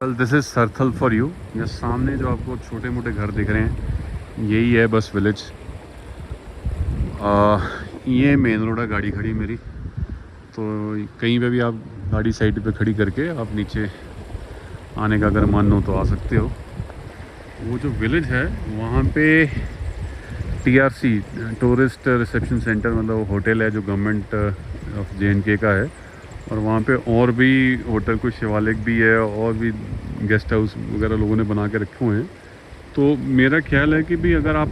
Well this is Sarthal for you. ये सामने जो आपको छोटे मोटे घर दिख रहे हैं यही है बस विलेज। ये मेन रोड है, गाड़ी खड़ी मेरी तो कहीं पे भी आप गाड़ी साइड पे खड़ी करके आप नीचे आने का अगर मन हो तो आ सकते हो। वो जो विलेज है वहाँ पे टीआरसी टूरिस्ट रिसेप्शन सेंटर मतलब होटल है जो गवर्नमेंट ऑफ जे का है। और वहाँ पे और भी होटल कुछ शिवालिक भी है और भी गेस्ट हाउस वगैरह लोगों ने बना के रखे हुए हैं। तो मेरा ख्याल है कि भी अगर आप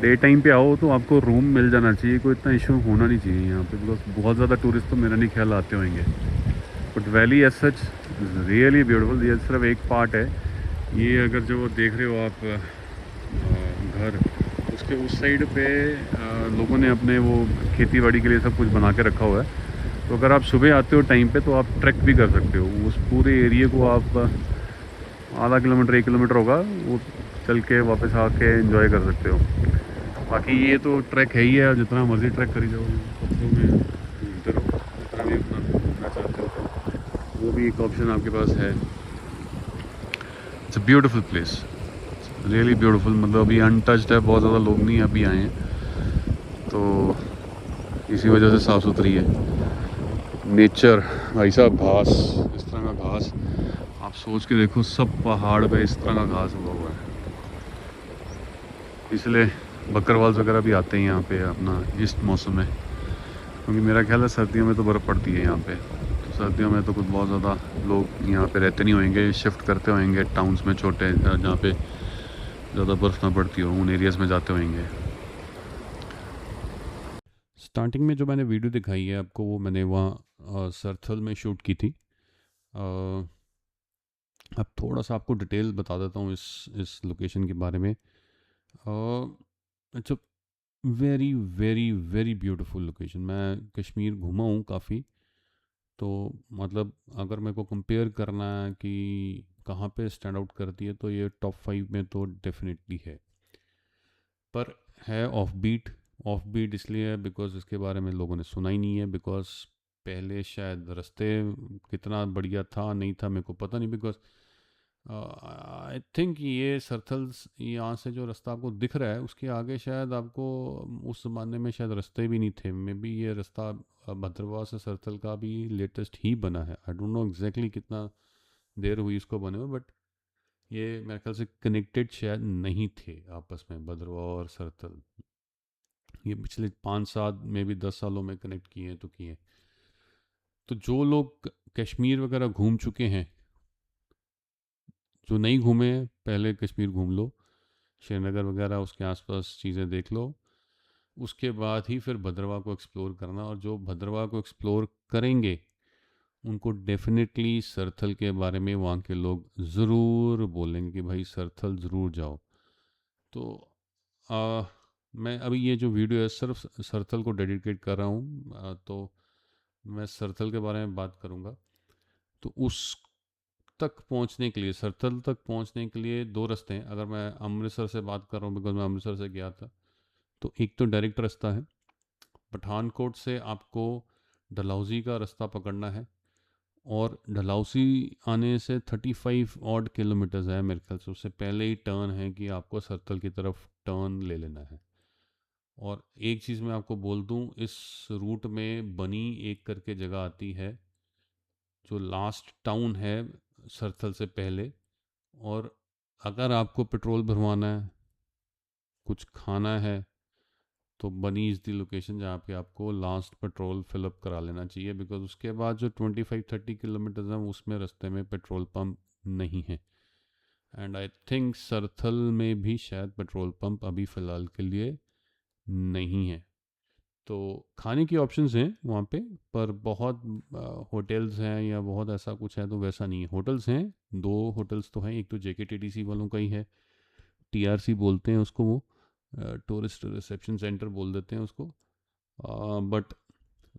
डे टाइम पे आओ तो आपको रूम मिल जाना चाहिए, कोई इतना इशू होना नहीं चाहिए यहाँ पे, बिकॉज बहुत ज़्यादा टूरिस्ट तो मेरा नहीं ख्याल आते होंगे। But valley as such really beautiful. ये सिर्फ एक पार्ट है। ये अगर जो देख रहे हो आप घर, उसके उस साइड पे लोगों ने अपने वो खेती बाड़ी के लिए सब कुछ बना के रखा हुआ है। तो अगर आप सुबह आते हो टाइम पे तो आप ट्रैक भी कर सकते हो उस पूरे एरिया को। आप आधा किलोमीटर 1 किलोमीटर होगा वो चल के वापस आके एंजॉय कर सकते हो। बाकी ये तो ट्रैक है ही है, जितना मर्ज़ी ट्रैक करी जाओ पत्थरों में घूमते रहो जितना भी अपना घूमना चाहते हो, वो भी एक ऑप्शन आपके पास है। It's a beautiful place, really beautiful. मतलब अभी अनटच्ड है, बहुत ज़्यादा लोग नहीं अभी आए हैं तो इसी वजह से साफ़ सुथरी है नेचर। भाई साहब घास, इस तरह का घास आप सोच के देखो, सब पहाड़ पे इस तरह का घास उगा हुआ है। इसलिए बकरवाल वगैरह भी आते हैं यहाँ पे अपना इस मौसम में, क्योंकि मेरा ख्याल है सर्दियों में तो बर्फ़ पड़ती है यहाँ पे। तो सर्दियों में तो कुछ बहुत ज़्यादा लोग यहाँ पे रहते नहीं होंगे, शिफ्ट करते होंगे टाउन्स में छोटे जहाँ पे ज़्यादा बर्फ़ ना पड़ती हो, उन एरियाज़ में जाते होंगे। स्टार्टिंग में जो मैंने वीडियो दिखाई है आपको वो मैंने वहाँ सरथल में शूट की थी। अ, अब थोड़ा सा आपको डिटेल बता देता हूँ इस लोकेशन के बारे में। It's a very very very beautiful location. मैं कश्मीर घूमा हूँ काफ़ी, तो मतलब अगर मेरे को कंपेयर करना है कि कहाँ पे स्टैंड आउट करती है तो ये टॉप 5 में तो डेफिनेटली है। पर है ऑफ बीट। ऑफ बीट इसलिए है बिकॉज इसके बारे में लोगों ने सुना ही नहीं है। बिकॉज पहले शायद रास्ते कितना बढ़िया था नहीं था मेरे को पता नहीं। बिकॉज आई थिंक ये सरथल यहाँ से जो रास्ता आपको दिख रहा है उसके आगे शायद आपको उस ज़माने में शायद रास्ते भी नहीं थे। मे बी ये रास्ता भद्रवाह से सरथल का भी लेटेस्ट ही बना है। आई डोंट नो एग्जैक्टली कितना देर हुई इसको बने हुए, बट ये मेरे ख्याल से कनेक्टेड शायद नहीं थे आपस में भद्रवाह और सरथल। ये पिछले 5 साल में भी 10 सालों में कनेक्ट किए हैं तो किए हैं। तो जो लोग कश्मीर वगैरह घूम चुके हैं, जो नहीं घूमे हैं पहले कश्मीर घूम लो, श्रीनगर वगैरह उसके आसपास चीज़ें देख लो, उसके बाद ही फिर भद्रवाह को एक्सप्लोर करना। और जो भद्रवाह को एक्सप्लोर करेंगे उनको डेफिनेटली सरथल के बारे में वहाँ के लोग ज़रूर बोलेंगे कि भाई सरथल ज़रूर जाओ। तो आ, मैं अभी ये जो वीडियो है सिर्फ सरथल को डेडिकेट कर रहा हूँ। तो मैं सरथल के बारे में बात करूँगा। तो उस तक पहुंचने के लिए, सरथल तक पहुंचने के लिए दो रास्ते हैं। अगर मैं अमृतसर से बात कर रहा हूँ बिकॉज मैं अमृतसर से गया था, तो एक तो डायरेक्ट रास्ता है। पठानकोट से आपको डलहौजी का रास्ता पकड़ना है और डलहौजी आने से 35 ऑड किलोमीटर्स है मेरे ख्याल से। उससे पहले ही टर्न है कि आपको सरथल की तरफ टर्न ले लेना है। और एक चीज़ मैं आपको बोल दूं, इस रूट में बनी एक करके जगह आती है जो लास्ट टाउन है सरथल से पहले। और अगर आपको पेट्रोल भरवाना है, कुछ खाना है, तो बनी इज़ दी लोकेशन जहाँ पे आपको लास्ट पेट्रोल फिलअप करा लेना चाहिए। बिकॉज उसके बाद जो 25-30 किलोमीटर्स हैं उसमें रास्ते में पेट्रोल पंप नहीं है। एंड आई थिंक सरथल में भी शायद पेट्रोल पंप अभी फ़िलहाल के लिए नहीं है। तो खाने की ऑप्शंस हैं वहाँ पे, पर बहुत होटल्स हैं या बहुत ऐसा कुछ है तो वैसा नहीं है। होटल्स हैं, दो होटल्स तो हैं। एक तो JKTDC वालों का ही है, TRC बोलते हैं उसको, वो टूरिस्ट रिसेप्शन सेंटर बोल देते हैं उसको। बट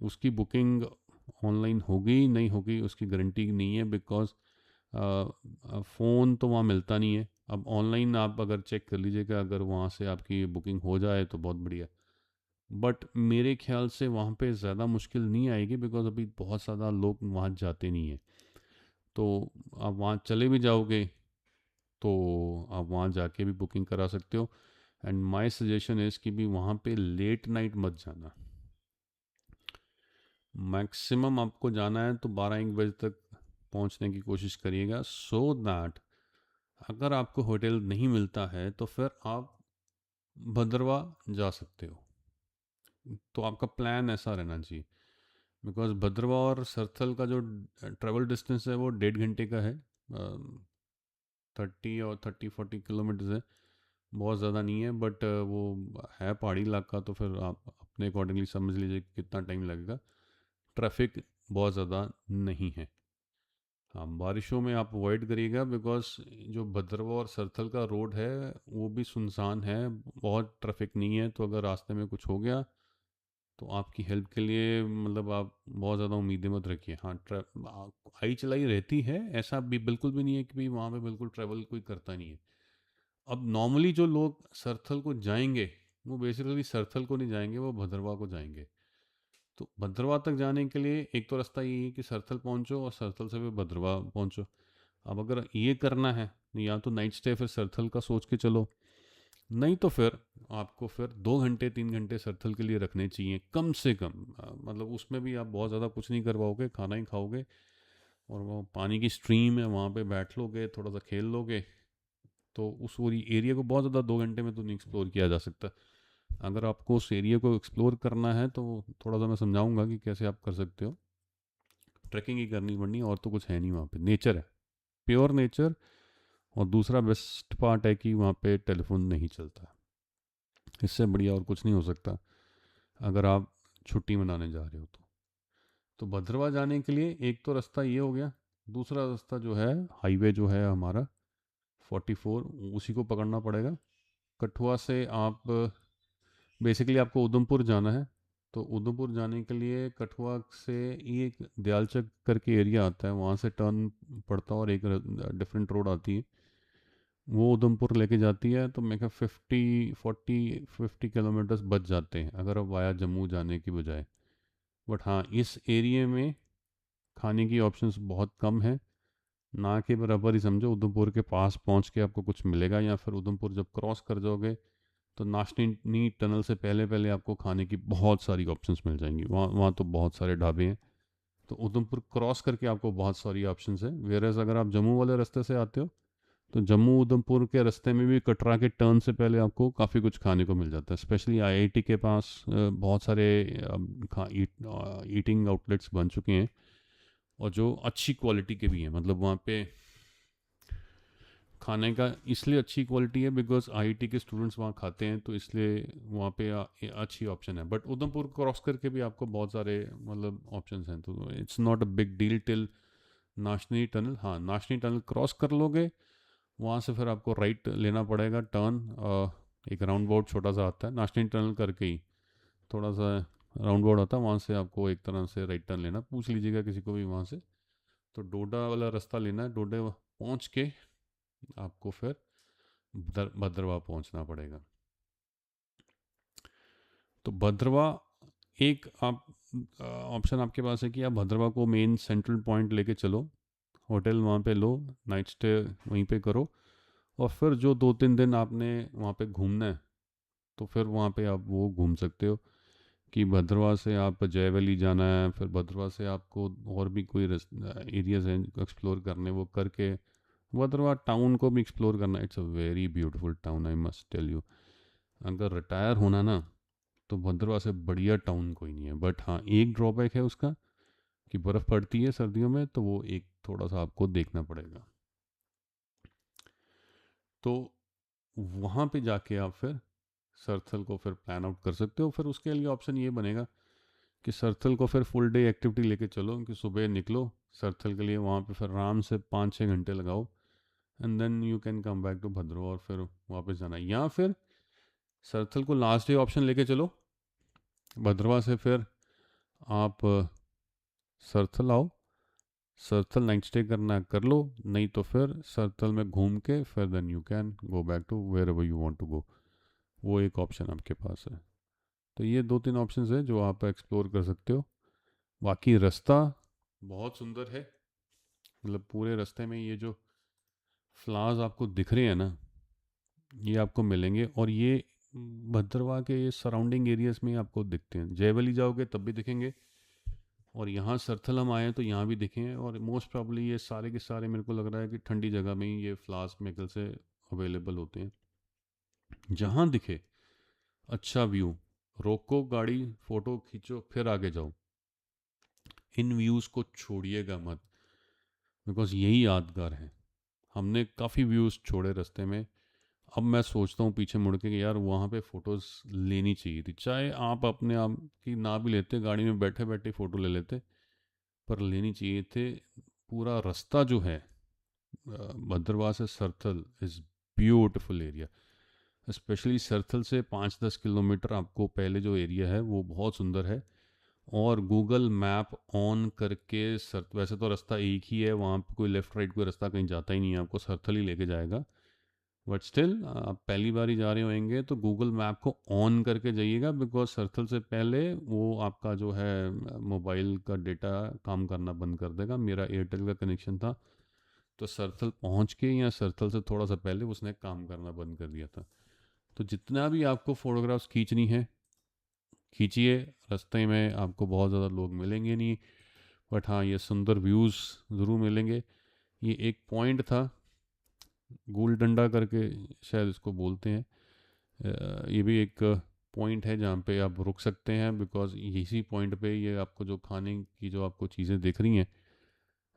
उसकी बुकिंग ऑनलाइन होगी नहीं होगी उसकी गारंटी नहीं है। बिकॉज फ़ोन तो वहाँ मिलता नहीं है। अब ऑनलाइन आप अगर चेक कर लीजिएगा, अगर वहाँ से आपकी बुकिंग हो जाए तो बहुत बढ़िया। बट मेरे ख्याल से वहाँ पे ज़्यादा मुश्किल नहीं आएगी बिकॉज अभी बहुत ज़्यादा लोग वहाँ जाते नहीं हैं। तो आप वहाँ चले भी जाओगे तो आप वहाँ जाके भी बुकिंग करा सकते हो। एंड माय सजेशन इज़ कि भी वहाँ पे लेट नाइट मत जाना। मैक्सिमम आपको जाना है तो 12-1 बजे तक पहुँचने की कोशिश करिएगा, सो दैट अगर आपको होटल नहीं मिलता है तो फिर आप भद्रवा जा सकते हो। तो आपका प्लान ऐसा रहना चाहिए, बिकॉज भद्रवा और सरथल का जो ट्रेवल डिस्टेंस है वो 1.5 घंटे का है। 30 और 40 किलोमीटर्स है, बहुत ज़्यादा नहीं है, बट वो है पहाड़ी इलाका, तो फिर आप अपने अकॉर्डिंगली समझ लीजिए कि कितना टाइम लगेगा। ट्रैफिक बहुत ज़्यादा नहीं है। हाँ, बारिशों में आप अवॉइड करिएगा, बिकॉज जो भद्रवा और सरथल का रोड है वो भी सुनसान है, बहुत ट्रैफिक नहीं है। तो अगर रास्ते में कुछ हो गया तो आपकी हेल्प के लिए मतलब आप बहुत ज़्यादा उम्मीदें मत रखिए। हाँ, आई चलाई रहती है, ऐसा भी बिल्कुल भी नहीं है कि भाई वहाँ पे बिल्कुल ट्रैवल कोई करता नहीं है। अब नॉर्मली जो लोग सरथल को जाएंगे वो बेसिकली सरथल को नहीं जाएंगे, वो भद्रवा को जाएंगे। तो भद्रवा तक जाने के लिए एक तो रास्ता ये है कि सरथल पहुंचो और सरथल से फिर भद्रवा पहुंचो। अब अगर ये करना है या तो नाइट स्टे फिर सरथल का सोच के चलो, नहीं तो फिर आपको फिर 2 घंटे 3 घंटे सरथल के लिए रखने चाहिए कम से कम। मतलब उसमें भी आप बहुत ज़्यादा कुछ नहीं कर पाओगे, खाना ही खाओगे और वो पानी की स्ट्रीम है वहाँ पे बैठ लोगे, थोड़ा सा खेल लोगे। तो उस पूरी एरिया को बहुत ज़्यादा 2 घंटे में तो नहीं एक्सप्लोर किया जा सकता। अगर आपको उस एरिया को एक्सप्लोर करना है तो थोड़ा सा मैं समझाऊंगा कि कैसे आप कर सकते हो। ट्रैकिंग ही करनी पड़नी, और तो कुछ है नहीं, वहाँ पे नेचर है, प्योर नेचर। और दूसरा बेस्ट पार्ट है कि वहाँ पे टेलीफोन नहीं चलता। इससे बढ़िया और कुछ नहीं हो सकता अगर आप छुट्टी मनाने जा रहे हो तो भद्रवा जाने के लिए एक तो रास्ता ये हो गया। दूसरा रास्ता जो है, हाईवे जो है हमारा 44, उसी को पकड़ना पड़ेगा। कठुआ से आप बेसिकली आपको उधमपुर जाना है। तो उधमपुर जाने के लिए कठुआ से ये एक दयालचक करके एरिया आता है, वहाँ से टर्न पड़ता है और एक डिफरेंट रोड आती है, वो उधमपुर लेके जाती है। तो मैं क्या 50 किलोमीटर्स बच जाते हैं अगर आप वाया जम्मू जाने की बजाय। बट हाँ, इस एरिया में खाने की ऑप्शंस बहुत कम है, ना के बराबर ही समझो। उधमपुर के पास पहुंच के आपको कुछ मिलेगा, या फिर उधमपुर जब क्रॉस कर जाओगे तो नाशनी टनल से पहले पहले आपको खाने की बहुत सारी ऑप्शंस मिल जाएंगी। वहाँ वहाँ तो बहुत सारे ढाबे हैं। तो उधमपुर क्रॉस करके आपको बहुत सारी ऑप्शंस है। वेरएज अगर आप जम्मू वाले रास्ते से आते हो तो जम्मू उधमपुर के रास्ते में भी कटरा के टर्न से पहले आपको काफ़ी कुछ खाने को मिल जाता है। स्पेशली आईआईटी के पास बहुत सारे ईटिंग आउटलेट्स बन चुके हैं, और जो अच्छी क्वालिटी के भी हैं। मतलब वहाँ पे खाने का इसलिए अच्छी क्वालिटी है बिकॉज आईआईटी के स्टूडेंट्स वहाँ खाते हैं, तो इसलिए वहाँ पे अच्छी ऑप्शन है। बट उधमपुर क्रॉस करके भी आपको बहुत सारे मतलब ऑप्शंस हैं, तो it's not a big deal till Nashri tunnel. हाँ, नाशनी टनल क्रॉस कर लोगे, वहाँ से फिर आपको राइट लेना पड़ेगा टर्न। एक राउंड बोर्ड छोटा सा आता है नाशनी टनल करके ही, थोड़ा सा राउंड बोर्ड आता है, वहाँ से आपको एक तरह से राइट टर्न लेना। पूछ लीजिएगा किसी को भी वहाँ से। तो डोडा वाला रास्ता लेना है, डोडे पहुँच के आपको फिर भद्रवा पहुँचना पड़ेगा। तो भद्रवा एक आप ऑप्शन आपके पास है कि आप भद्रवा को मेन सेंट्रल पॉइंट लेके चलो, होटल वहाँ पे लो, नाइट स्टे वहीं पे करो, और फिर जो 2-3 दिन आपने वहाँ पे घूमना है तो फिर वहाँ पे आप वो घूम सकते हो। कि भद्रवा से आप जय वैली जाना है, फिर भद्रवा से आपको और भी कोई एरियाज हैं एक्सप्लोर करने, वो करके भद्रवा टाउन को भी एक्सप्लोर करना। It's a very beautiful town, I must tell you. अगर रिटायर होना ना तो भद्रवा से बढ़िया टाउन कोई नहीं है। बट हाँ, एक ड्रॉबैक है उसका कि बर्फ़ पड़ती है सर्दियों में, तो वो एक थोड़ा सा आपको देखना पड़ेगा। तो वहाँ पे जाके आप फिर सरथल को फिर प्लान आउट कर सकते हो। फिर उसके लिए ऑप्शन ये बनेगा कि सरथल को फिर फुल डे एक्टिविटी लेके चलो, कि सुबह निकलो सरथल के लिए, वहाँ पे फिर आराम से 5-6 घंटे लगाओ, and then you can come back to Bhadarwah और फिर वापस जाना। या फिर सरथल को लास्ट डे ऑप्शन लेके चलो, भद्रवा से फिर आप सरथल आओ, सरथल नाइट स्टे करना है कर लो, नहीं तो फिर सरथल में घूम के फिर then you can go back to wherever you want to go. वो एक ऑप्शन आपके पास है। तो ये 2-3 ऑप्शंस है जो आप एक्सप्लोर कर सकते हो। बाकी रास्ता बहुत सुंदर है, मतलब पूरे रास्ते में ये जो फ्लावर्स आपको दिख रहे हैं ना, ये आपको मिलेंगे। और ये भद्रवाह के ये सराउंडिंग एरियाज में आपको दिखते हैं। जयवली जाओगे तब भी दिखेंगे, और यहाँ सरथल हम आए हैं तो यहाँ भी दिखे हैं। और मोस्ट प्रॉब्ली ये सारे के सारे मेरे को लग रहा है कि ठंडी जगह में ही ये फ्लावर्स मेरे ख्याल से अवेलेबल होते हैं। जहाँ दिखे अच्छा व्यू, रोको गाड़ी, फ़ोटो खींचो, फिर आगे जाओ। इन व्यूज़ को छोड़िएगा मत, बिकॉज़ यही यादगार है। हमने काफ़ी व्यूज़ छोड़े रास्ते में। अब मैं सोचता हूँ पीछे मुड़ के कि यार वहाँ पे फ़ोटोज़ लेनी चाहिए थी। चाहे आप अपने आप की ना भी लेते, गाड़ी में बैठे बैठे फ़ोटो ले लेते, पर लेनी चाहिए थे। पूरा रास्ता जो है भद्रवाह से Sarthal is beautiful area. Specially Sarthal से 5-10 किलोमीटर आपको पहले जो एरिया है वो बहुत सुंदर है। और गूगल मैप ऑन करके वैसे तो रास्ता एक ही है वहाँ पे, कोई लेफ़्ट राइट कोई रास्ता कहीं जाता ही नहीं है, आपको सरथल ही लेके जाएगा। बट स्टिल आप पहली बार ही जा रहे होंगे तो गूगल मैप को ऑन करके जाइएगा, बिकॉज सरथल से पहले वो आपका जो है मोबाइल का डेटा काम करना बंद कर देगा। मेरा एयरटेल का कनेक्शन था, तो सरथल पहुंच के या सरथल से थोड़ा सा पहले उसने काम करना बंद कर दिया था। तो जितना भी आपको फ़ोटोग्राफ्स खींचनी है खींचिए। रास्ते में आपको बहुत ज़्यादा लोग मिलेंगे नहीं, बट हाँ ये सुंदर व्यूज़ ज़रूर मिलेंगे। ये एक पॉइंट था गोल डंडा करके शायद इसको बोलते हैं। ये भी एक पॉइंट है जहाँ पे आप रुक सकते हैं, बिकॉज़ इसी पॉइंट पे ये आपको जो खाने की जो आपको चीज़ें दिख रही हैं,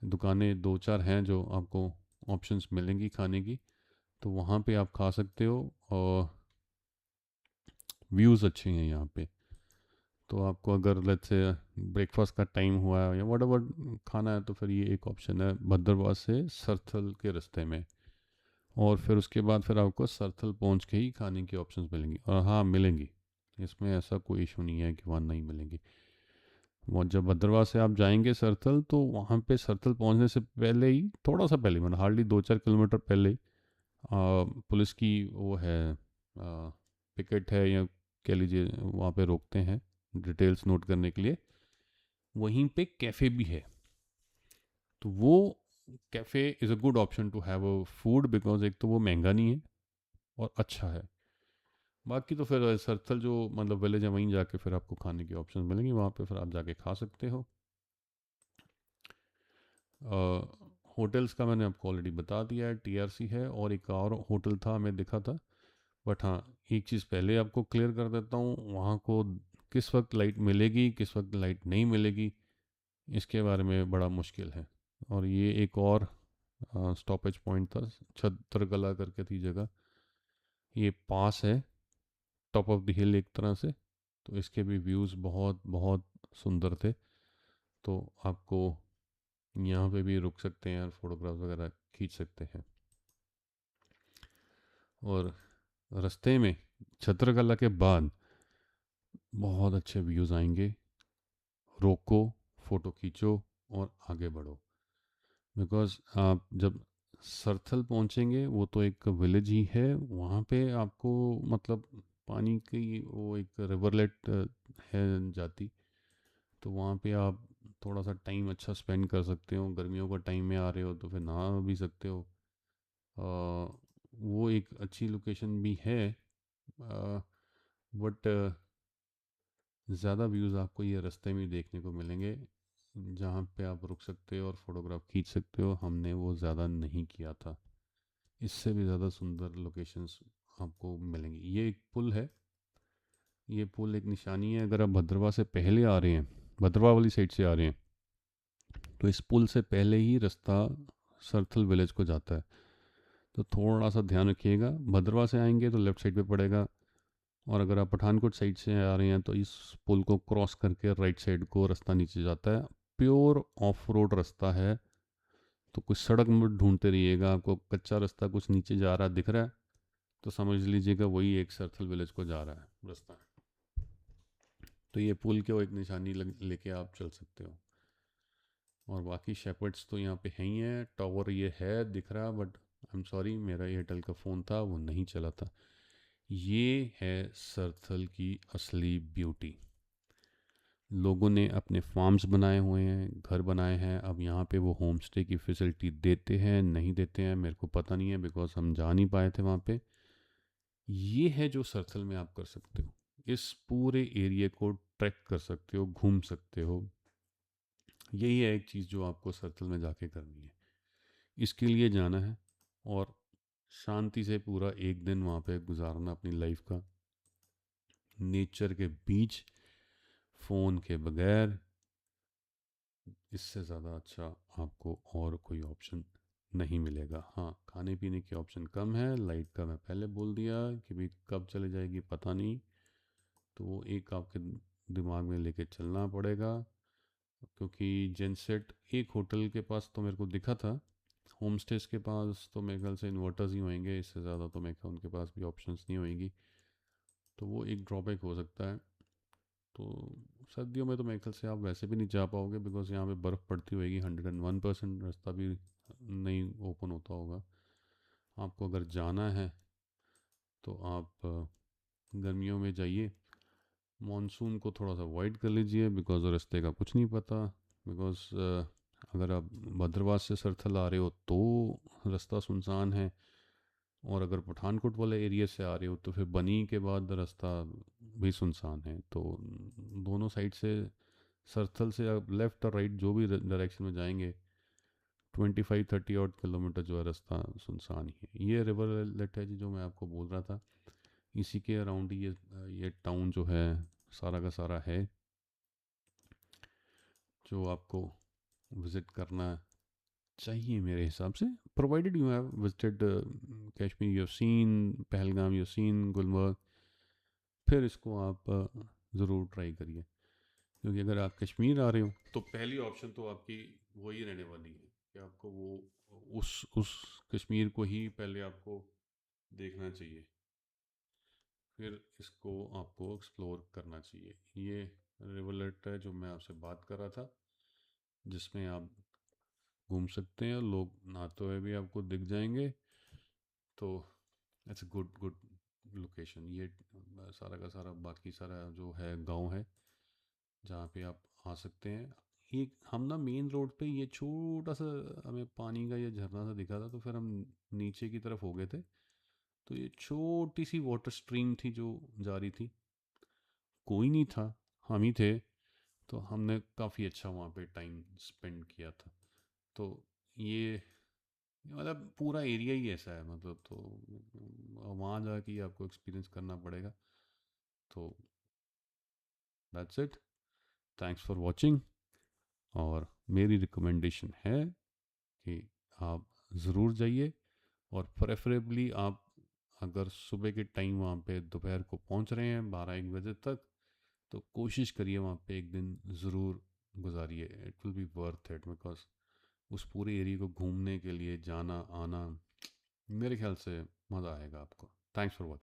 दुकानें 2-4 हैं जो आपको ऑप्शंस मिलेंगी खाने की, तो वहाँ पे आप खा सकते हो। और व्यूज़ अच्छे हैं यहाँ पे। तो आपको अगर लेट्स से ब्रेकफास्ट का टाइम हुआ है या व्हाटएवर खाना है, तो फिर ये एक ऑप्शन है भद्रवाह से सरथल के रास्ते में। और फिर उसके बाद फिर आपको सरथल पहुंच के ही खाने की ऑप्शंस मिलेंगी। और हाँ मिलेंगी, इसमें ऐसा कोई इशू नहीं है कि वहाँ नहीं मिलेंगी। वो जब भद्रवाह से आप जाएंगे सरथल, तो वहाँ पे सरथल पहुँचने से पहले ही, थोड़ा सा पहले, मतलब हार्डली 2-4 किलोमीटर पहले ही पुलिस की वो है, पिकेट है या कह लीजिए, वहाँ पे रोकते हैं डिटेल्स नोट करने के लिए। वहीं पे कैफ़े भी है, तो वो cafe is a good option to have a food, because एक तो वो महंगा नहीं है और अच्छा है। बाकी तो फिर सरथल जो मतलब विलेज है वहीं जाके फिर आपको खाने की ऑप्शन मिलेंगी, वहाँ पे फिर आप जाके खा सकते हो। होटल्स का मैंने आपको ऑलरेडी बता दिया है, टीआरसी है, और एक और होटल था हमें दिखा था। बट हाँ एक चीज़ पहले आपको क्लियर कर देता हूँ, वहाँ को किस वक्त लाइट मिलेगी किस वक्त लाइट नहीं मिलेगी इसके बारे में बड़ा मुश्किल है। और ये एक और स्टॉपेज पॉइंट था, छत्रकला करके थी जगह, ये पास है टॉप ऑफ द हिल एक तरह से, तो इसके भी व्यूज़ बहुत बहुत सुंदर थे। तो आपको यहाँ पे भी रुक सकते हैं और फोटोग्राफ वगैरह खींच सकते हैं। और रास्ते में छत्रकला के बाद बहुत अच्छे व्यूज़ आएंगे। रोको, फ़ोटो खींचो और आगे बढ़ो। बिकॉज़ आप जब सरथल पहुँचेंगे वो तो एक विलेज ही है, वहाँ पे आपको मतलब पानी की वो एक रिवरलेट है जाती, तो वहाँ पे आप थोड़ा सा टाइम अच्छा स्पेंड कर सकते हो। गर्मियों का टाइम में आ रहे हो तो फिर नहा भी सकते हो। वो एक अच्छी लोकेशन भी है। बट ज़्यादा व्यूज़ आपको ये रास्ते में ही देखने को मिलेंगे, जहाँ पे आप रुक सकते हो और फ़ोटोग्राफ खींच सकते हो। हमने वो ज़्यादा नहीं किया था, इससे भी ज़्यादा सुंदर लोकेशंस आपको मिलेंगी। ये एक पुल है, ये पुल एक निशानी है। अगर आप भद्रवाह से पहले आ रहे हैं, भद्रवाह वाली साइड से आ रहे हैं, तो इस पुल से पहले ही रास्ता सरथल विलेज को जाता है। तो थोड़ा सा ध्यान रखिएगा, भद्रवाह से आएंगे तो लेफ़्ट साइड पे पड़ेगा, और अगर आप पठानकोट साइड से आ रहे हैं तो इस पुल को क्रॉस करके राइट साइड को रास्ता नीचे जाता है। प्योर ऑफ रोड रास्ता है, तो कुछ सड़क में ढूंढते रहिएगा। आपको कच्चा रास्ता कुछ नीचे जा रहा दिख रहा है तो समझ लीजिएगा वही एक सरथल विलेज को जा रहा है रास्ता। तो ये पुल के वो एक निशानी लेके आप चल सकते हो। और बाकी शेपर्ड्स तो यहाँ पे है ही हैं। टावर ये है दिख रहा, बट आई एम सॉरी मेरा एयरटेल का फ़ोन था वो नहीं चला था। ये है सरथल की असली ब्यूटी। लोगों ने अपने फार्म्स बनाए हुए हैं, घर बनाए हैं। अब यहाँ पे वो होम स्टे की फैसिलिटी देते हैं नहीं देते हैं मेरे को पता नहीं है, बिकॉज हम जा नहीं पाए थे वहाँ पे। ये है जो सरथल में आप कर सकते हो। इस पूरे एरिया को ट्रैक कर सकते हो, घूम सकते हो। यही है एक चीज़ जो आपको सरथल में जाके करनी है। इसके लिए जाना है और शांति से पूरा एक दिन वहाँ पे गुजारना अपनी लाइफ का, नेचर के बीच, फ़ोन के बगैर। इससे ज़्यादा अच्छा आपको और कोई ऑप्शन नहीं मिलेगा। हाँ, खाने पीने के ऑप्शन कम है, लाइट का मैं पहले बोल दिया कि भाई कब चले जाएगी पता नहीं, तो वो एक आपके दिमाग में लेके चलना पड़ेगा। क्योंकि जेनसेट एक होटल के पास तो मेरे को दिखा था, होम स्टेज के पास तो मेरे ख्याल से इन्वर्टर्स ही होंगे, इससे ज़्यादा तो मेरे ख्याल उनके पास भी ऑप्शंस नहीं होंगी। तो वो एक ड्रॉबैक हो सकता है। तो सर्दियों में तो मेरे ख्याल से आप वैसे भी नहीं जा पाओगे, बिकॉज यहाँ पे बर्फ़ पड़ती होगी, 101% रास्ता भी नहीं ओपन होता होगा। आपको अगर जाना है तो आप गर्मियों में जाइए। मॉनसून को थोड़ा सा अवॉइड कर लीजिए, बिकॉज रास्ते का कुछ नहीं पता। बिकॉज अगर आप भद्रवाह से सरथल आ रहे हो तो रास्ता सुनसान है, और अगर पठानकोट वाले एरिया से आ रहे हो तो फिर बनी के बाद रास्ता भी सुनसान है। तो दोनों साइड से, सरथल से आप लेफ़्ट और राइट जो भी डायरेक्शन में जाएंगे, 25-30 किलोमीटर जो है रास्ता सुनसान ही है। ये रिवर लेट है जी जो मैं आपको बोल रहा था, इसी के अराउंड ये टाउन जो है सारा का सारा है, जो आपको विज़िट करना चाहिए मेरे हिसाब से, provided you have visited Kashmir, you have seen Pahalgam, you have seen Gulmarg. फिर इसको आप ज़रूर ट्राई करिए। क्योंकि अगर आप कश्मीर आ रहे हो तो पहली ऑप्शन तो आपकी वही रहने वाली है कि आपको वो उस कश्मीर को ही पहले आपको देखना चाहिए, फिर इसको आपको एक्सप्लोर करना चाहिए। ये रिवरलेट है जो मैं आपसे बात कर रहा था, जिसमें आप घूम सकते हैं, लोग नहाते हुए भी आपको दिख जाएंगे। तो इट्स गुड गुड लोकेशन ये। सारा का सारा बाकी सारा जो है गांव है जहाँ पे आप आ सकते हैं। एक हम ना मेन रोड पे ये छोटा सा हमें पानी का ये झरना सा दिखा था, तो फिर हम नीचे की तरफ हो गए थे। तो ये छोटी सी वाटर स्ट्रीम थी जो जा रही थी, कोई नहीं था, हम ही थे। तो हमने काफ़ी अच्छा वहाँ पे टाइम स्पेंड किया था। तो ये मतलब पूरा एरिया ही ऐसा है, मतलब तो वहाँ जाके ही आपको एक्सपीरियंस करना पड़ेगा। तो that's it, thanks for watching. और मेरी रिकमेंडेशन है कि आप ज़रूर जाइए, और प्रेफरेबली आप अगर सुबह के टाइम वहाँ पे दोपहर को पहुँच रहे हैं 12-1 बजे तक, तो कोशिश करिए वहाँ पे एक दिन ज़रूर गुजारिए। It will be worth it, because उस पूरे एरिया को घूमने के लिए जाना आना, मेरे ख्याल से मज़ा आएगा आपको। Thanks for watching.